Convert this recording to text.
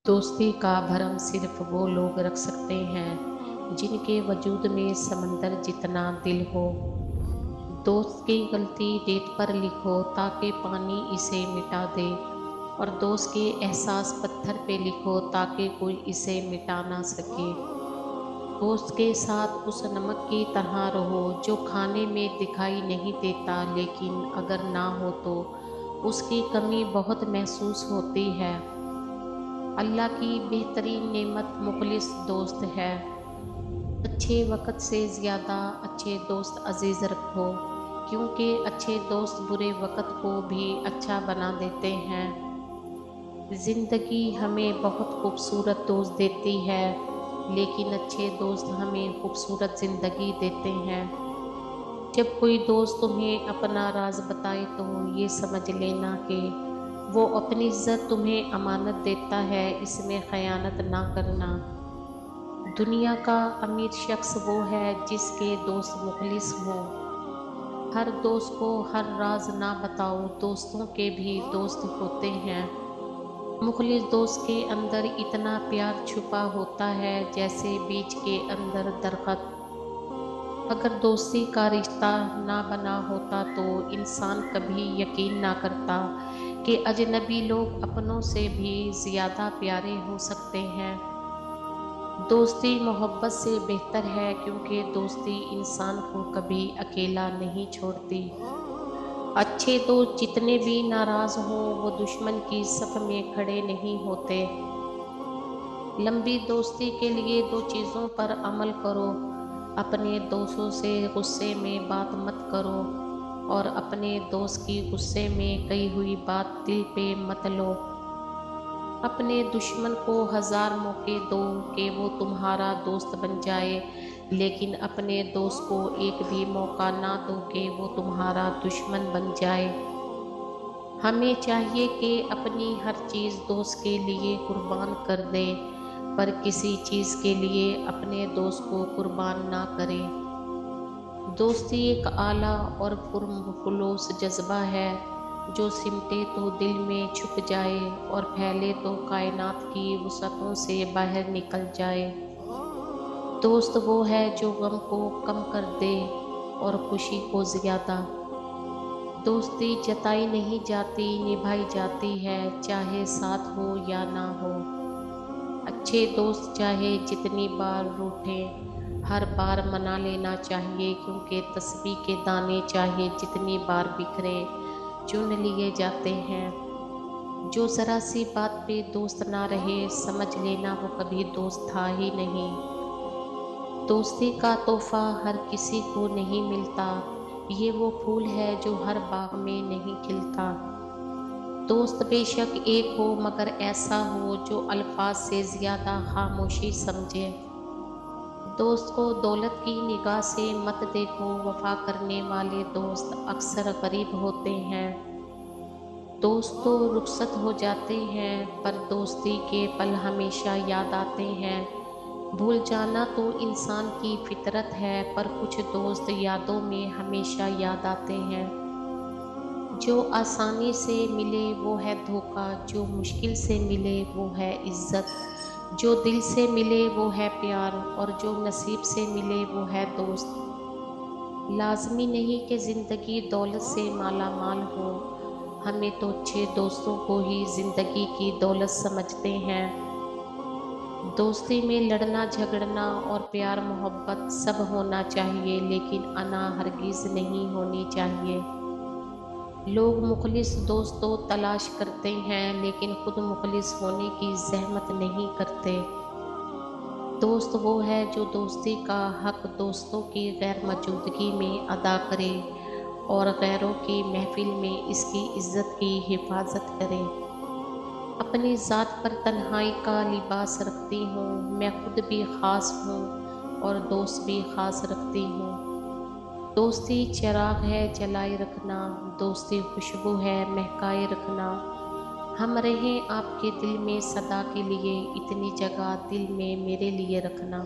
दोस्ती का भरम सिर्फ वो लोग रख सकते हैं जिनके वजूद में समंदर जितना दिल हो। दोस्त की गलती रेत पर लिखो ताकि पानी इसे मिटा दे, और दोस्त के एहसास पत्थर पे लिखो ताकि कोई इसे मिटा ना सके। दोस्त के साथ उस नमक की तरह रहो जो खाने में दिखाई नहीं देता, लेकिन अगर ना हो तो उसकी कमी बहुत महसूस होती है। अल्लाह की बेहतरीन नेमत मुखलिस दोस्त है। अच्छे वक़्त से ज़्यादा अच्छे दोस्त अज़ीज़ रखो, क्योंकि अच्छे दोस्त बुरे वक़्त को भी अच्छा बना देते हैं। ज़िंदगी हमें बहुत खूबसूरत दोस्त देती है, लेकिन अच्छे दोस्त हमें खूबसूरत ज़िंदगी देते हैं। जब कोई दोस्त तुम्हें अपना राज बताए तो ये समझ लेना कि वो अपनी इज्जत तुम्हें अमानत देता है, इसमें खयानत ना करना। दुनिया का अमीर शख्स वो है जिसके दोस्त मुखलिस हों। हर दोस्त को हर राज ना बताओ, दोस्तों के भी दोस्त होते हैं। मुखलिस दोस्त के अंदर इतना प्यार छुपा होता है जैसे बीज के अंदर दरख्त। अगर दोस्ती का रिश्ता ना बना होता तो इंसान कभी यकीन ना करता कि अजनबी लोग अपनों से भी ज़्यादा प्यारे हो सकते हैं। दोस्ती मोहब्बत से बेहतर है, क्योंकि दोस्ती इंसान को कभी अकेला नहीं छोड़ती। अच्छे दोस्त जितने भी नाराज़ हों वो दुश्मन की सफ में खड़े नहीं होते। लंबी दोस्ती के लिए दो चीज़ों पर अमल करो। अपने दोस्तों से गुस्से में बात मत करो, और अपने दोस्त की गुस्से में कही हुई बात दिल पे मत लो। अपने दुश्मन को 1000 मौके दो कि वो तुम्हारा दोस्त बन जाए, लेकिन अपने दोस्त को एक भी मौका ना दो कि वो तुम्हारा दुश्मन बन जाए। हमें चाहिए कि अपनी हर चीज़ दोस्त के लिए कुर्बान कर दें, पर किसी चीज़ के लिए अपने दोस्त को कुर्बान ना करें। दोस्ती एक आला और पुरखुलूस जज्बा है जो सिमटे तो दिल में छुप जाए और फैले तो कायनात की वसअतों से बाहर निकल जाए। दोस्त वो है जो गम को कम कर दे और खुशी को ज़्यादा। दोस्ती जताई नहीं जाती, निभाई जाती है, चाहे साथ हो या ना हो। अच्छे दोस्त चाहे जितनी बार रूठें, हर बार मना लेना चाहिए, क्योंकि तस्बीह के दाने चाहे जितनी बार बिखरे चुन लिए जाते हैं। जो ज़रा सी बात पे दोस्त ना रहे, समझ लेना वो कभी दोस्त था ही नहीं। दोस्ती का तोहफा हर किसी को नहीं मिलता, ये वो फूल है जो हर बाग में नहीं खिलता। दोस्त बेशक एक हो, मगर ऐसा हो जो अल्फाज से ज़्यादा खामोशी समझे। दोस्त को दौलत की निगाह से मत देखो, वफा करने वाले दोस्त अक्सर गरीब होते हैं। दोस्त तो रुखसत हो जाते हैं, पर दोस्ती के पल हमेशा याद आते हैं। भूल जाना तो इंसान की फितरत है, पर कुछ दोस्त यादों में हमेशा याद आते हैं। जो आसानी से मिले वो है धोखा, जो मुश्किल से मिले वो है इज्जत, जो दिल से मिले वो है प्यार, और जो नसीब से मिले वो है दोस्त। लाजमी नहीं कि ज़िंदगी दौलत से माला माल हो, हमें तो अच्छे दोस्तों को ही ज़िंदगी की दौलत समझते हैं। दोस्ती में लड़ना झगड़ना और प्यार मोहब्बत सब होना चाहिए, लेकिन अना हरगिज़ नहीं होनी चाहिए। लोग मुखलिस दोस्त तो तलाश करते हैं, लेकिन खुद मुखलिस होने की ज़हमत नहीं करते। दोस्त वो है जो दोस्ती का हक दोस्तों की गैर मौजूदगी में अदा करे, और गैरों की महफिल में इसकी इज्जत की हिफाजत करे। अपनी ज़ात पर तन्हाई का लिबास रखती हूँ, मैं खुद भी ख़ास हूँ और दोस्त भी ख़ास रखती हूँ। दोस्ती चिराग है जलाए रखना, दोस्ती खुशबू है महकाए रखना। हम रहें आपके दिल में सदा के लिए, इतनी जगह दिल में मेरे लिए रखना।